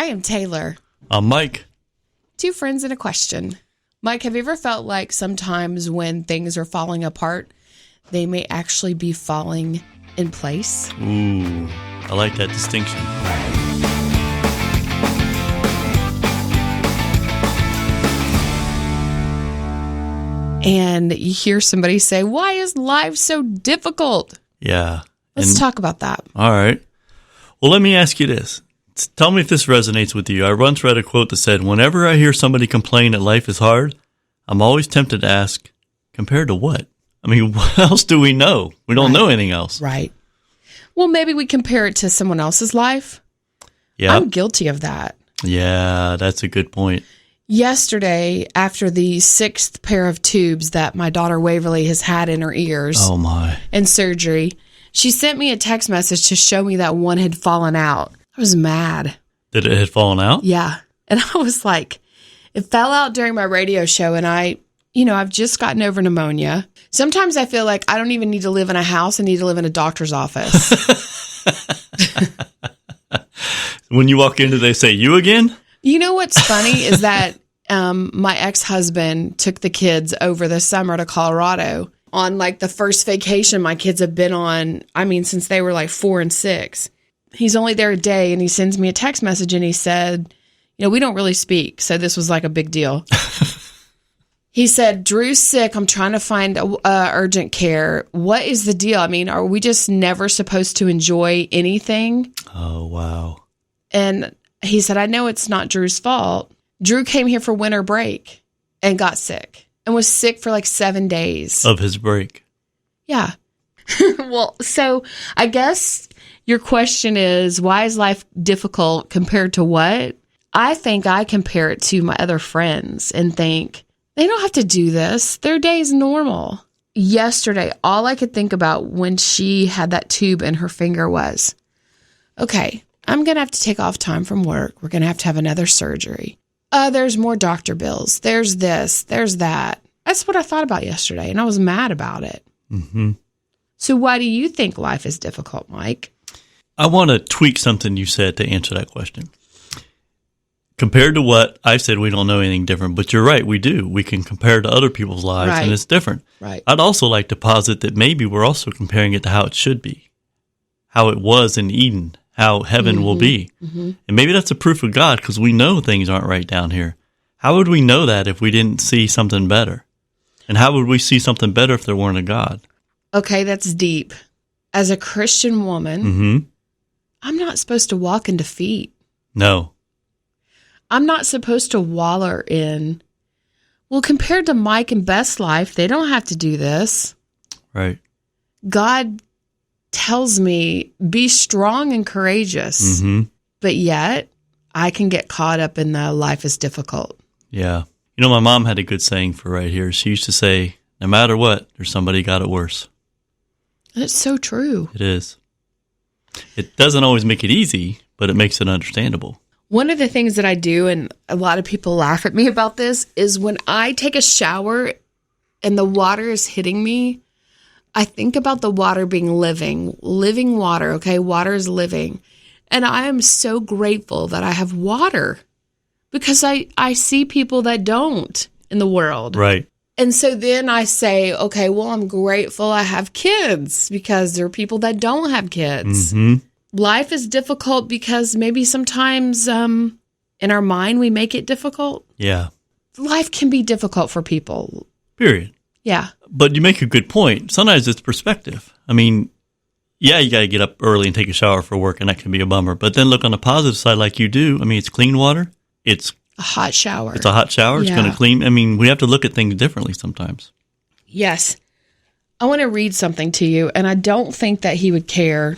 I am Taylor. I'm Mike. Two friends and a question. Mike, have you ever felt like sometimes when things are falling apart, they may actually be falling in place? Ooh, I like that distinction. And you hear somebody say, why is life so difficult? Yeah. Let's talk about that. All right. Well, let me ask you this. Tell me if this resonates with you. I once read a quote that said, whenever I hear somebody complain that life is hard, I'm always tempted to ask, compared to what? I mean, what else do we know? We don't know anything else. Right. Well, maybe we compare it to someone else's life. Yeah. I'm guilty of that. Yeah, that's a good point. Yesterday, after the 6th pair of tubes that my daughter Waverly has had in her ears and surgery, she sent me a text message to show me that one had fallen out. I was mad. That it had fallen out? Yeah. And I was like, it fell out during my radio show, and I've just gotten over pneumonia. Sometimes I feel like I don't even need to live in a house. I need to live in a doctor's office. When you walk in, do they say, you again? You know what's funny is that my ex-husband took the kids over the summer to Colorado on like the first vacation my kids have been on, since they were like 4 and 6. He's only there a day, and he sends me a text message, and he said, we don't really speak, so this was like a big deal. He said, Drew's sick. I'm trying to find urgent care. What is the deal? Are we just never supposed to enjoy anything? Oh, wow. And he said, I know it's not Drew's fault. Drew came here for winter break and got sick and was sick for like 7 days. Of his break. Yeah. Well, so I guess your question is, why is life difficult compared to what? I think I compare it to my other friends and think, they don't have to do this. Their day is normal. Yesterday, all I could think about when she had that tube in her finger was, okay, I'm going to have to take off time from work. We're going to have another surgery. There's more doctor bills. There's this, there's that. That's what I thought about yesterday, and I was mad about it. Mm-hmm. So why do you think life is difficult, Mike? I want to tweak something you said to answer that question. Compared to what I said, we don't know anything different, but you're right, we do. We can compare to other people's lives, and it's different. Right. I'd also like to posit that maybe we're also comparing it to how it should be, how it was in Eden, how heaven will be. Mm-hmm. And maybe that's a proof of God, because we know things aren't right down here. How would we know that if we didn't see something better? And how would we see something better if there weren't a God? Okay, that's deep. As a Christian woman, I'm not supposed to walk in defeat. No. I'm not supposed to wallow in, well, compared to Mike and Beth's life, they don't have to do this. Right. God tells me, be strong and courageous. Mm-hmm. But yet, I can get caught up in the life is difficult. Yeah. My mom had a good saying for right here. She used to say, no matter what, there's somebody got it worse. That's so true. It is. It doesn't always make it easy, but it makes it understandable. One of the things that I do, and a lot of people laugh at me about this, is when I take a shower and the water is hitting me, I think about the water being living water, okay? Water is living. And I am so grateful that I have water because I see people that don't in the world. Right. And so then I say, okay, well, I'm grateful I have kids because there are people that don't have kids. Mm-hmm. Life is difficult because maybe sometimes in our mind we make it difficult. Yeah. Life can be difficult for people. Period. Yeah. But you make a good point. Sometimes it's perspective. Yeah, you got to get up early and take a shower for work, and that can be a bummer. But then look on the positive side like you do. It's clean water. It's a hot shower. It's a hot shower. It's going to clean. We have to look at things differently sometimes. Yes. I want to read something to you, and I don't think that he would care.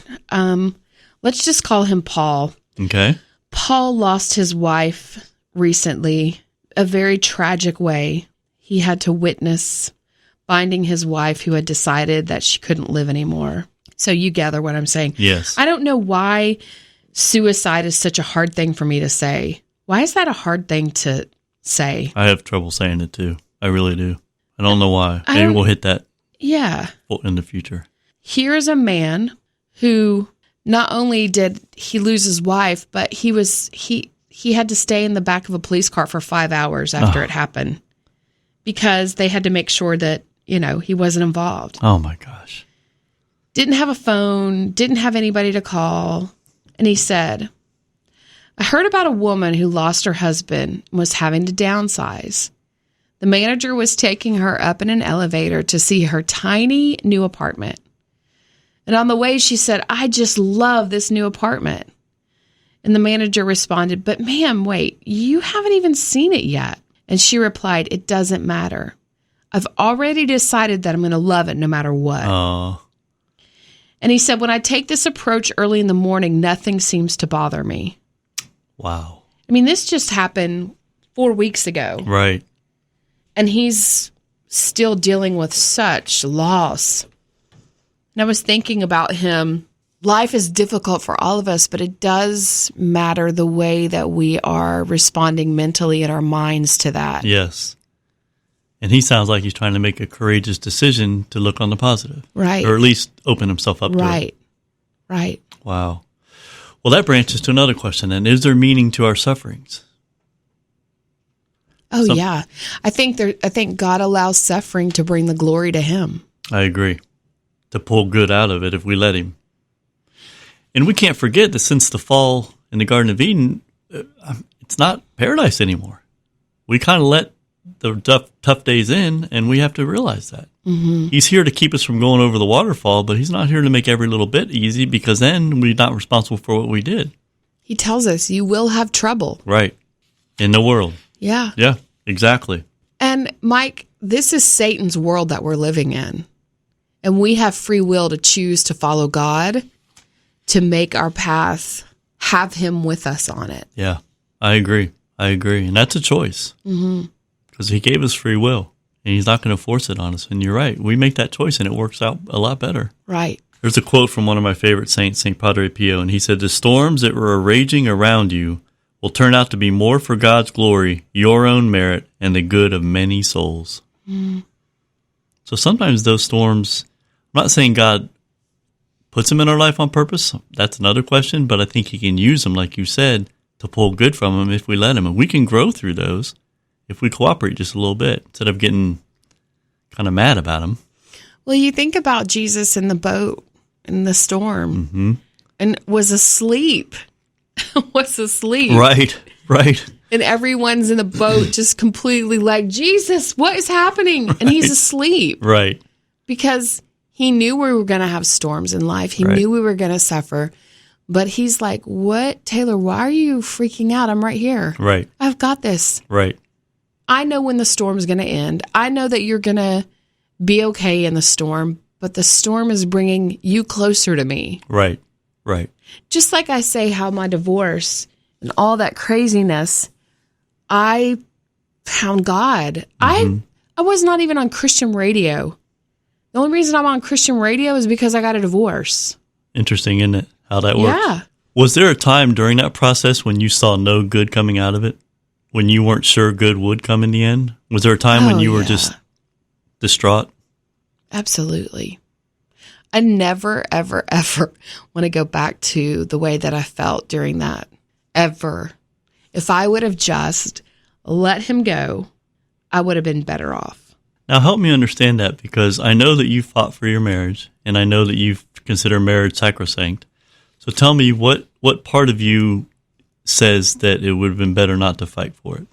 Let's just call him Paul. Okay. Paul lost his wife recently, a very tragic way. He had to witness finding his wife who had decided that she couldn't live anymore. So you gather what I'm saying. Yes. I don't know why suicide is such a hard thing for me to say. Why is that a hard thing to say? I have trouble saying it too. I really do. I don't know why. Maybe we'll hit that in the future. Here's a man who not only did he lose his wife, but he he had to stay in the back of a police car for 5 hours after it happened because they had to make sure that, he wasn't involved. Oh, my gosh. Didn't have a phone, didn't have anybody to call. And he said, I heard about a woman who lost her husband and was having to downsize. The manager was taking her up in an elevator to see her tiny new apartment. And on the way, she said, I just love this new apartment. And the manager responded, but ma'am, wait, you haven't even seen it yet. And she replied, it doesn't matter. I've already decided that I'm going to love it no matter what. Oh. And he said, when I take this approach early in the morning, nothing seems to bother me. Wow. I mean, this just happened 4 weeks ago. Right. And he's still dealing with such loss. And I was thinking about him. Life is difficult for all of us, but it does matter the way that we are responding mentally in our minds to that. Yes. And he sounds like he's trying to make a courageous decision to look on the positive. Right. Or at least open himself up to it. Right. Right. Wow. Well, that branches to another question. And is there meaning to our sufferings? Oh, yeah. I think God allows suffering to bring the glory to him. I agree. To pull good out of it if we let him. And we can't forget that since the fall in the Garden of Eden, it's not paradise anymore. We kind of let the tough days in, and we have to realize that. Mm-hmm. He's here to keep us from going over the waterfall, but he's not here to make every little bit easy, because then we're not responsible for what we did. He tells us you will have trouble. Right. In the world. Yeah. Yeah, exactly. And Mike, this is Satan's world that we're living in. And we have free will to choose to follow God, to make our path, have him with us on it. Yeah, I agree. And that's a choice. Mm-hmm. Because he gave us free will, and he's not going to force it on us. And you're right. We make that choice, and it works out a lot better. Right. There's a quote from one of my favorite saints, St. Padre Pio, and he said, the storms that were raging around you will turn out to be more for God's glory, your own merit, and the good of many souls. Mm. So sometimes those storms, I'm not saying God puts them in our life on purpose. That's another question, but I think he can use them, like you said, to pull good from them if we let him. And we can grow through those if we cooperate just a little bit, instead of getting kind of mad about them. Well, you think about Jesus in the boat, in the storm, and was asleep. Right. And everyone's in the boat just completely like, Jesus, what is happening? Right. And he's asleep. Right. Because he knew we were going to have storms in life. He knew we were going to suffer. But he's like, what? Taylor, why are you freaking out? I'm right here. Right. I've got this. Right. I know when the storm's going to end. I know that you're going to be okay in the storm, but the storm is bringing you closer to me. Right. Just like I say how my divorce and all that craziness, I found God. I was not even on Christian radio. The only reason I'm on Christian radio is because I got a divorce. Interesting, isn't it, how that works? Yeah. Was there a time during that process when you saw no good coming out of it? When you weren't sure good would come in the end? Was there a time when you were just distraught? Absolutely. I never, ever, ever want to go back to the way that I felt during that. Ever. If I would have just let him go, I would have been better off. Now help me understand that, because I know that you fought for your marriage, and I know that you consider marriage sacrosanct. So tell me what part of you says that it would have been better not to fight for it?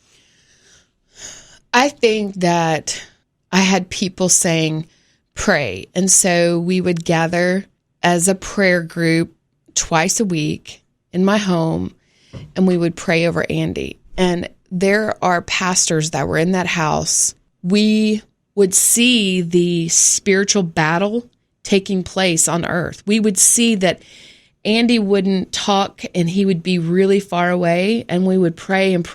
I think that I had people saying, pray. And so we would gather as a prayer group twice a week in my home, and we would pray over Andy. And there are pastors that were in that house. We would see the spiritual battle taking place on earth. We would see that Andy wouldn't talk and he would be really far away, and we would pray and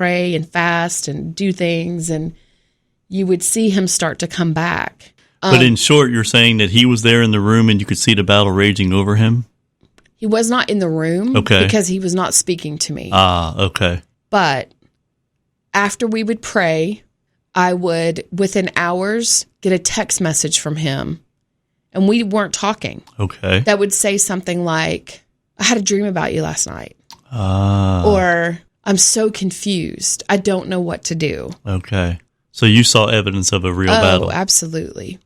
fast and do things, and you would see him start to come back. But in short, you're saying that he was there in the room and you could see the battle raging over him? He was not in the room because he was not speaking to me. Okay. But after we would pray, I would, within hours, get a text message from him, and we weren't talking. Okay. That would say something like, I had a dream about you last night. Or I'm so confused. I don't know what to do. Okay. So you saw evidence of a real battle. Oh, absolutely.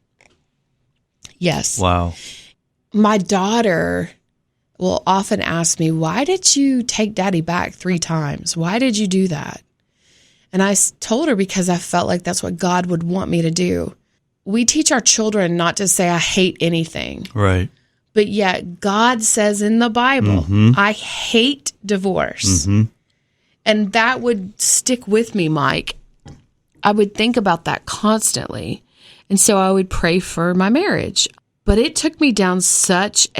Yes. Wow. My daughter will often ask me, why did you take Daddy back 3 times? Why did you do that? And I told her because I felt like that's what God would want me to do. We teach our children not to say, I hate anything. Right. But yet God says in the Bible, I hate divorce. And that would stick with me, Mike. I would think about that constantly. And so I would pray for my marriage. But it took me down such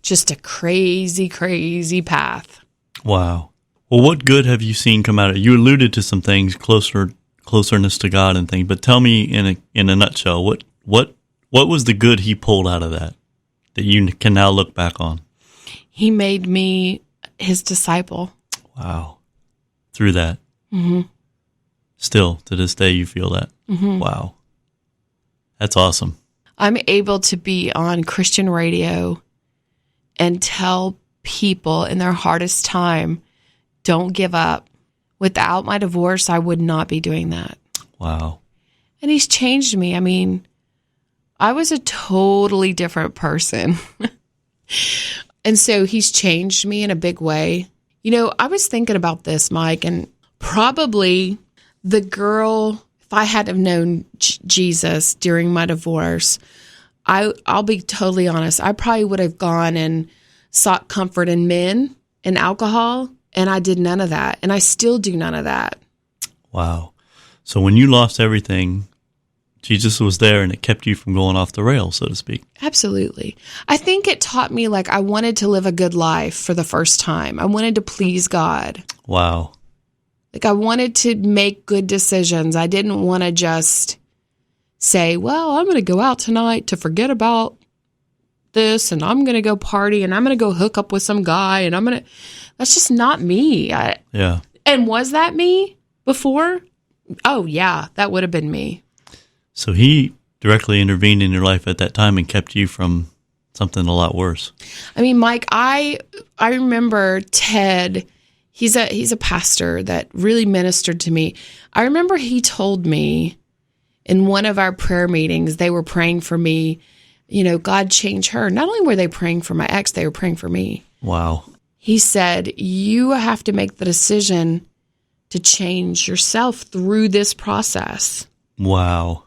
just a crazy, crazy path. Wow. Well, what good have you seen come out of it? You alluded to some things, closeness to God and things, but tell me in a nutshell, what was the good he pulled out of that you can now look back on? He made me his disciple. Wow. Through that. Still, to this day, you feel that. Wow. That's awesome. I'm able to be on Christian radio and tell people in their hardest time, don't give up. Without my divorce, I would not be doing that. Wow. And he's changed me. I mean, I was a totally different person. And so he's changed me in a big way. You know, I was thinking about this, Mike, and probably the girl, if I had have known Jesus during my divorce, I'll be totally honest, I probably would have gone and sought comfort in men and alcohol, and I did none of that. And I still do none of that. Wow. So when you lost everything, Jesus was there and it kept you from going off the rails, so to speak. Absolutely. I think it taught me, like, I wanted to live a good life for the first time. I wanted to please God. Wow. Like, I wanted to make good decisions. I didn't want to just say, well, I'm going to go out tonight to forget about this, and I'm going to go party, and I'm going to go hook up with some guy, and that's just not me. Yeah. And was that me before? Oh, yeah, that would have been me. So he directly intervened in your life at that time and kept you from something a lot worse. I mean, Mike, I remember Ted. He's a pastor that really ministered to me. I remember he told me in one of our prayer meetings, they were praying for me, you know, God change her. Not only were they praying for my ex, they were praying for me. Wow. He said, you have to make the decision to change yourself through this process. Wow.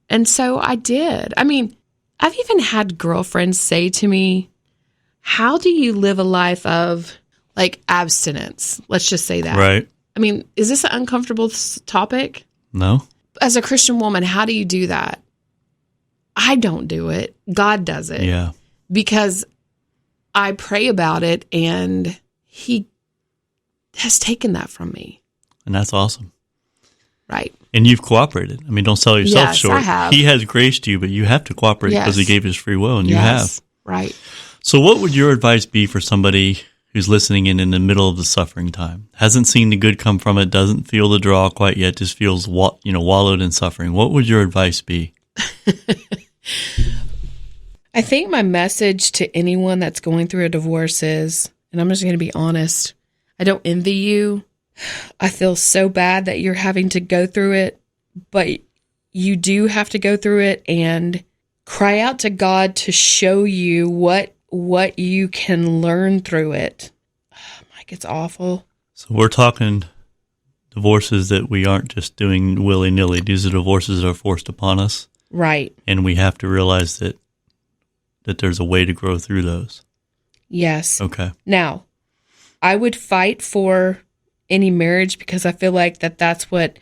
And so I did. I mean, I've even had girlfriends say to me, how do you live a life of, like, abstinence? Let's just say that. Right. I mean, is this an uncomfortable topic? No. As a Christian woman, how do you do that? I don't do it. God does it. Yeah. Because I pray about it, and he has taken that from me. And that's awesome. Right. And you've cooperated. I mean, don't sell yourself Yes, short. I have. He has graced you, but you have to cooperate because he gave his free will, and you have. Right. So what would your advice be for somebody who's listening in the middle of the suffering time? Hasn't seen the good come from it, doesn't feel the draw quite yet, just feels wallowed in suffering. What would your advice be? I think my message to anyone that's going through a divorce is, and I'm just going to be honest, I don't envy you. I feel so bad that you're having to go through it, but you do have to go through it, and cry out to God to show you what you can learn through it. Mike, it's awful. So we're talking divorces that we aren't just doing willy-nilly. These are divorces that are forced upon us. Right. And we have to realize that there's a way to grow through those. Yes. Okay. Now, I would fight for any marriage because I feel like that's what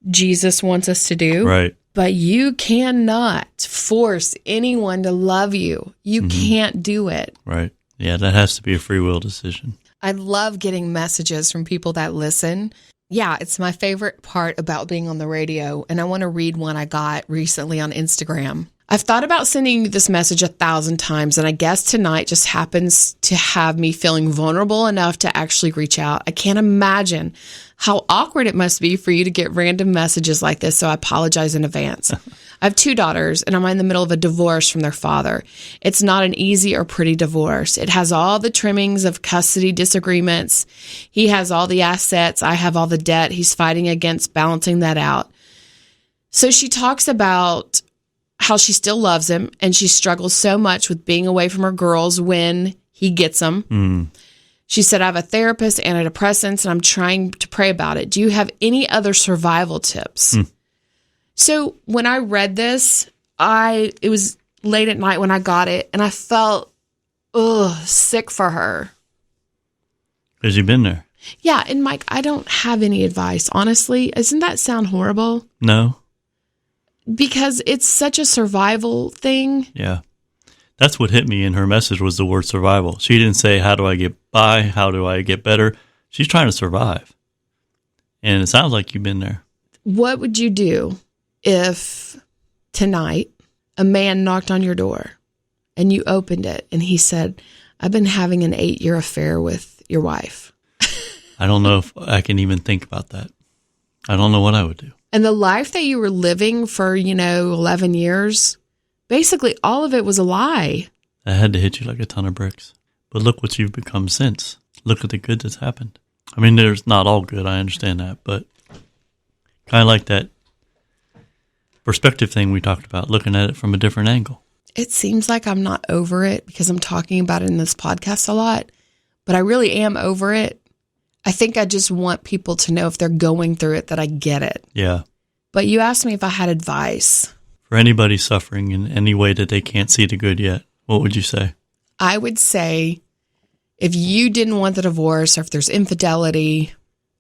Jesus wants us to do. Right. But you cannot force anyone to love you. You can't do it. Right. Yeah, that has to be a free will decision. I love getting messages from people that listen. Yeah, it's my favorite part about being on the radio. And I want to read one I got recently on Instagram. I've thought about sending you this message 1,000 times, and I guess tonight just happens to have me feeling vulnerable enough to actually reach out. I can't imagine how awkward it must be for you to get random messages like this, so I apologize in advance. I have 2 daughters, and I'm in the middle of a divorce from their father. It's not an easy or pretty divorce. It has all the trimmings of custody disagreements. He has all the assets. I have all the debt. He's fighting against balancing that out. So she talks about how she still loves him, and she struggles so much with being away from her girls when he gets them. She said, I have a therapist, antidepressants, and I'm trying to pray about it. Do you have any other survival tips? So when I read this, it was late at night when I got it, and I felt sick for her. Because you've been there. Yeah, and Mike, I don't have any advice, honestly. Doesn't that sound horrible? No. Because it's such a survival thing. Yeah. That's what hit me in her message was the word survival. She didn't say, how do I get by? How do I get better? She's trying to survive. And it sounds like you've been there. What would you do if tonight a man knocked on your door and you opened it and he said, I've been having an 8-year affair with your wife? I don't know if I can even think about that. I don't know what I would do. And the life that you were living for, 11 years, basically all of it was a lie. That had to hit you like a ton of bricks. But look what you've become since. Look at the good that's happened. I mean, there's not all good. I understand that. But kind of like that perspective thing we talked about, looking at it from a different angle. It seems like I'm not over it because I'm talking about it in this podcast a lot, but I really am over it. I think I just want people to know if they're going through it that I get it. Yeah. But you asked me if I had advice. For anybody suffering in any way that they can't see the good yet, what would you say? I would say if you didn't want the divorce or if there's infidelity,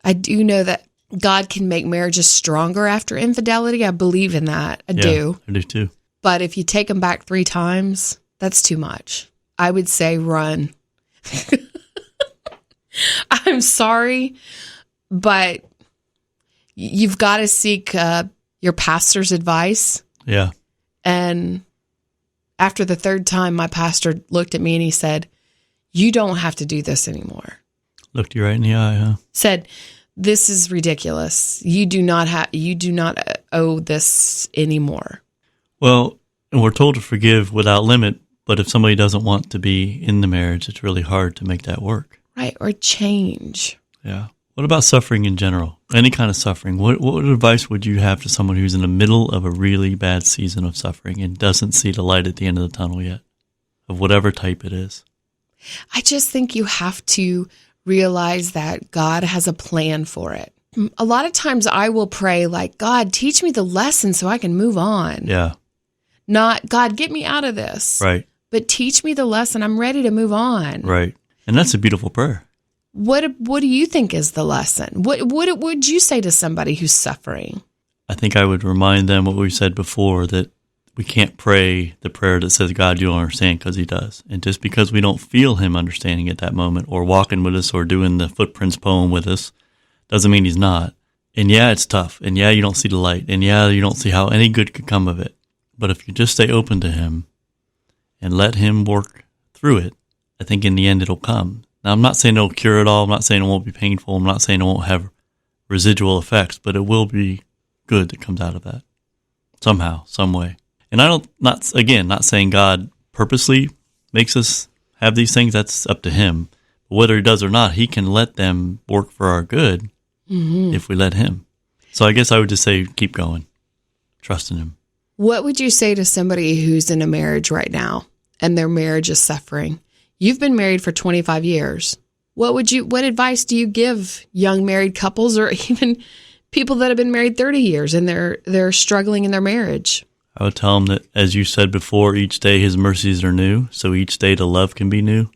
I do know that God can make marriages stronger after infidelity. I believe in that. I do. I do too. But if you take them back 3 times, that's too much. I would say run. I'm sorry, but you've got to seek your pastor's advice. Yeah. And after the 3rd time, my pastor looked at me and he said, you don't have to do this anymore. Looked you right in the eye, huh? Said, this is ridiculous. You do not owe this anymore. Well, and we're told to forgive without limit, but if somebody doesn't want to be in the marriage, it's really hard to make that work. Right, or change. Yeah. What about suffering in general? Any kind of suffering. What advice would you have to someone who's in the middle of a really bad season of suffering and doesn't see the light at the end of the tunnel yet, of whatever type it is? I just think you have to realize that God has a plan for it. A lot of times I will pray like, God, teach me the lesson so I can move on. Yeah. Not, God, get me out of this. Right. But teach me the lesson. I'm ready to move on. Right. And that's a beautiful prayer. What do you think is the lesson? What would you say to somebody who's suffering? I think I would remind them what we said before, that we can't pray the prayer that says, God, you don't understand, because he does. And just because we don't feel him understanding at that moment or walking with us or doing the Footprints poem with us doesn't mean he's not. And yeah, it's tough. And yeah, you don't see the light. And yeah, you don't see how any good could come of it. But if you just stay open to him and let him work through it, I think in the end it'll come. Now, I'm not saying it'll cure it all. I'm not saying it won't be painful. I'm not saying it won't have residual effects, but it will be good that comes out of that somehow, some way. And not saying God purposely makes us have these things. That's up to him. But whether he does or not, he can let them work for our good if we let him. So I guess I would just say, keep going. Trust in him. What would you say to somebody who's in a marriage right now and their marriage is suffering? You've been married for 25 years. What advice do you give young married couples or even people that have been married 30 years and they're struggling in their marriage? I would tell them that, as you said before, each day his mercies are new, so each day the love can be new.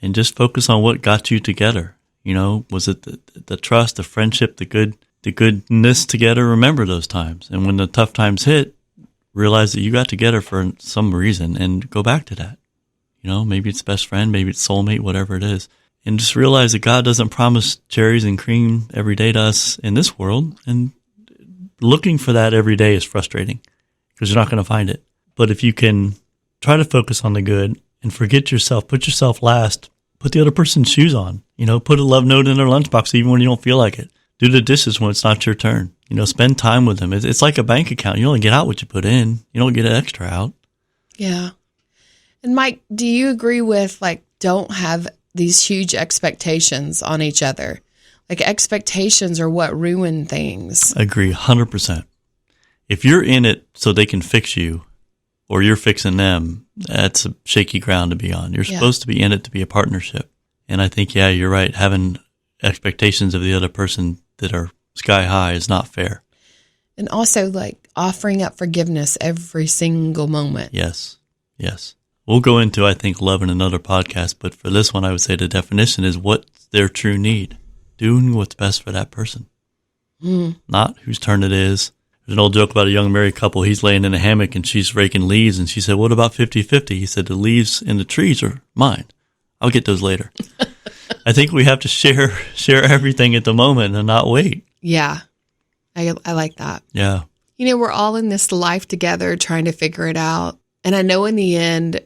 And just focus on what got you together. You know, was it the trust, the friendship, the goodness together? Remember those times. And when the tough times hit, realize that you got together for some reason and go back to that. You know, maybe it's best friend, maybe it's soulmate, whatever it is. And just realize that God doesn't promise cherries and cream every day to us in this world. And looking for that every day is frustrating because you're not going to find it. But if you can try to focus on the good and forget yourself, put yourself last, put the other person's shoes on, you know, put a love note in their lunchbox even when you don't feel like it. Do the dishes when it's not your turn. Spend time with them. It's like a bank account. You only get out what you put in. You don't get an extra out. Yeah. And Mike, do you agree with don't have these huge expectations on each other? Like expectations are what ruin things. I agree 100%. If you're in it so they can fix you or you're fixing them, that's a shaky ground to be on. You're supposed to be in it to be a partnership. And I think, you're right. Having expectations of the other person that are sky high is not fair. And also offering up forgiveness every single moment. Yes. We'll go into, I think, love in another podcast, but for this one, I would say the definition is what's their true need. Doing what's best for that person. Not whose turn it is. There's an old joke about a young married couple. He's laying in a hammock and she's raking leaves, and she said, what about 50-50? He said, the leaves in the trees are mine. I'll get those later. I think we have to share everything at the moment and not wait. Yeah. I like that. Yeah. We're all in this life together trying to figure it out. And I know in the end,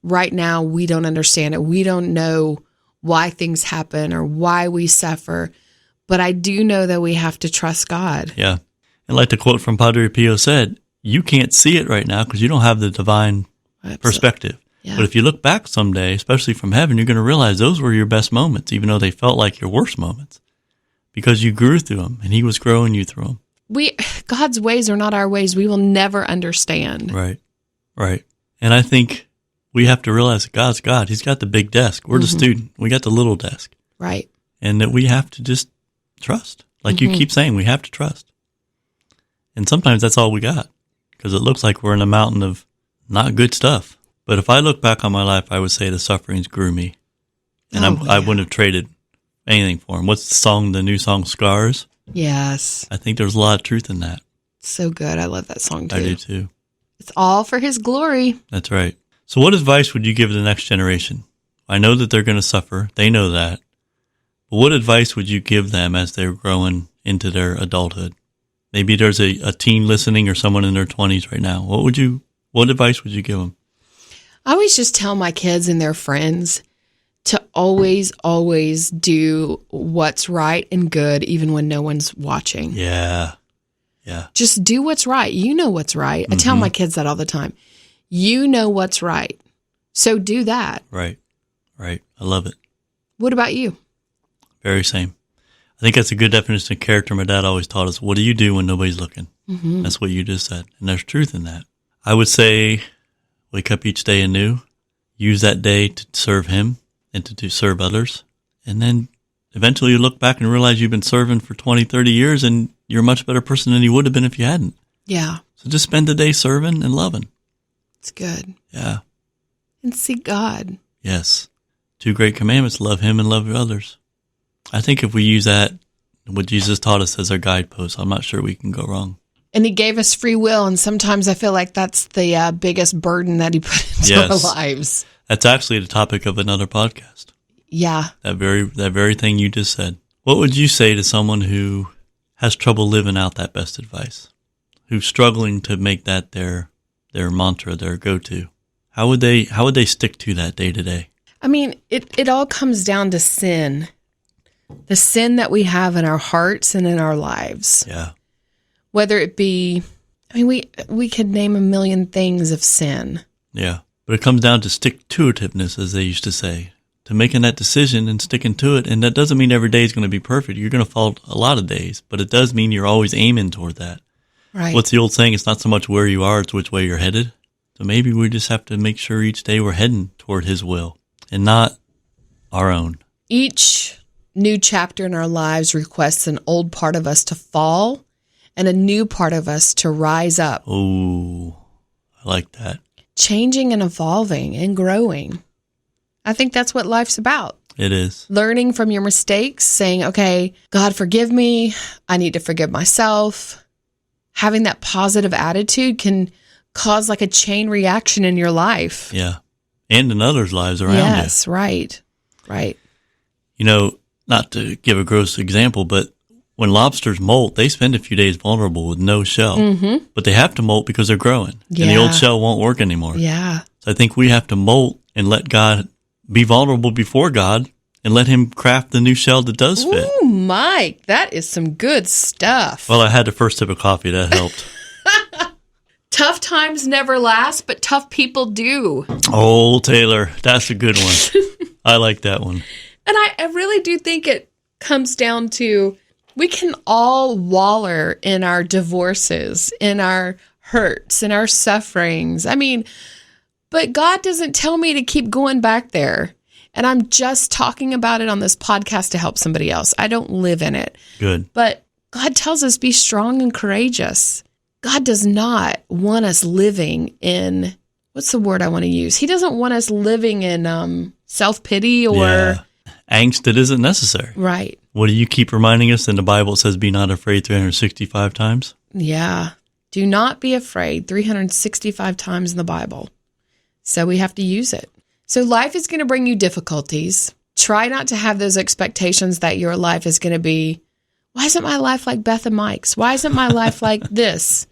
right now, we don't understand it. We don't know why things happen or why we suffer. But I do know that we have to trust God. Yeah. And like the quote from Padre Pio said, you can't see it right now because you don't have the divine perspective. Yeah. But if you look back someday, especially from heaven, you're going to realize those were your best moments, even though they felt like your worst moments, because you grew through them and he was growing you through them. God's ways are not our ways. We will never understand. Right. And I think we have to realize that God's God. He's got the big desk. We're the student. We got the little desk. Right. And that we have to just trust. Like you keep saying, we have to trust. And sometimes that's all we got because it looks like we're in a mountain of not good stuff. But if I look back on my life, I would say the sufferings grew me. And I wouldn't have traded anything for him. What's the new song, Scars? Yes. I think there's a lot of truth in that. So good. I love that song too. I do too. It's all for his glory. That's right. So what advice would you give the next generation? I know that they're going to suffer. They know that. But what advice would you give them as they're growing into their adulthood? Maybe there's a teen listening or someone in their 20s right now. What advice would you give them? I always just tell my kids and their friends to always, always do what's right and good, even when no one's watching. Yeah. Just do what's right. You know what's right. I tell my kids that all the time. You know what's right. So do that. Right. I love it. What about you? Very same. I think that's a good definition of character. My dad always taught us, what do you do when nobody's looking? That's what you just said. And there's truth in that. I would say wake up each day anew, use that day to serve him and to serve others. And then eventually you look back and realize you've been serving for 20, 30 years and you're a much better person than you would have been if you hadn't. Yeah. So just spend the day serving and loving. It's good. Yeah. And seek God. Yes. 2 great commandments, love him and love others. I think if we use that, what Jesus taught us as our guidepost, I'm not sure we can go wrong. And he gave us free will, and sometimes I feel like that's the biggest burden that he put into our lives. That's actually the topic of another podcast. Yeah. That very thing you just said. What would you say to someone who has trouble living out that best advice, who's struggling to make that their mantra, their go-to? How would they stick to that day to day? I mean, it all comes down to sin. The sin that we have in our hearts and in our lives. Yeah. Whether it be, we could name a million things of sin. Yeah. But it comes down to stick-to-itiveness, as they used to say, to making that decision and sticking to it. And that doesn't mean every day is going to be perfect. You're going to fall a lot of days, but it does mean you're always aiming toward that. Right. What's the old saying? It's not so much where you are, it's which way you're headed. So maybe we just have to make sure each day we're heading toward his will and not our own. Each new chapter in our lives requests an old part of us to fall and a new part of us to rise up. Oh, I like that. Changing and evolving and growing. I think that's what life's about. It is. Learning from your mistakes, saying, okay, God, forgive me. I need to forgive myself. Having that positive attitude can cause like a chain reaction in your life. Yeah. And in others' lives around you. Yes, right. Not to give a gross example, but when lobsters molt, they spend a few days vulnerable with no shell. Mm-hmm. But they have to molt because they're growing. Yeah. And the old shell won't work anymore. Yeah. So I think we have to molt and let God be vulnerable before God and let him craft the new shell that does fit. Ooh, Mike, that is some good stuff. Well, I had the first sip of coffee. That helped. Tough times never last, but tough people do. Oh, Taylor, that's a good one. I like that one. And I really do think it comes down to we can all waller in our divorces, in our hurts, in our sufferings. I mean, but God doesn't tell me to keep going back there. And I'm just talking about it on this podcast to help somebody else. I don't live in it. Good. But God tells us be strong and courageous. God does not want us living in, what's the word I want to use? He doesn't want us living in self-pity or... angst that isn't necessary. Right. What do you keep reminding us in the Bible? It says, be not afraid 365 times. Yeah. Do not be afraid 365 times in the Bible. So we have to use it. So life is going to bring you difficulties. Try not to have those expectations that your life is going to be, why isn't my life like Beth and Mike's? Why isn't my life like this?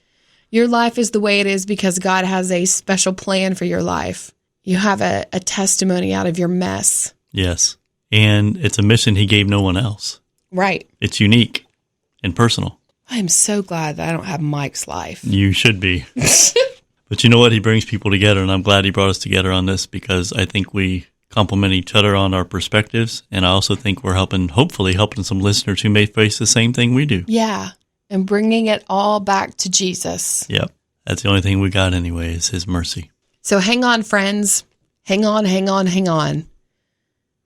Your life is the way it is because God has a special plan for your life. You have a testimony out of your mess. Yes. And it's a mission he gave no one else. Right. It's unique and personal. I am so glad that I don't have Mike's life. You should be. But you know what? He brings people together, and I'm glad he brought us together on this because I think we complement each other on our perspectives, and I also think we're hopefully helping some listeners who may face the same thing we do. Yeah, and bringing it all back to Jesus. Yep. That's the only thing we got anyway is his mercy. So hang on, friends. Hang on, hang on, hang on.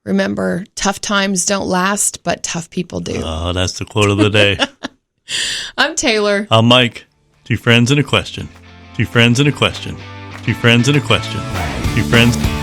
Remember, tough times don't last, but tough people do. Oh, that's the quote of the day. I'm Taylor. I'm Mike. 2 friends and a question. 2 friends and a question. 2 friends and a question. 2 friends...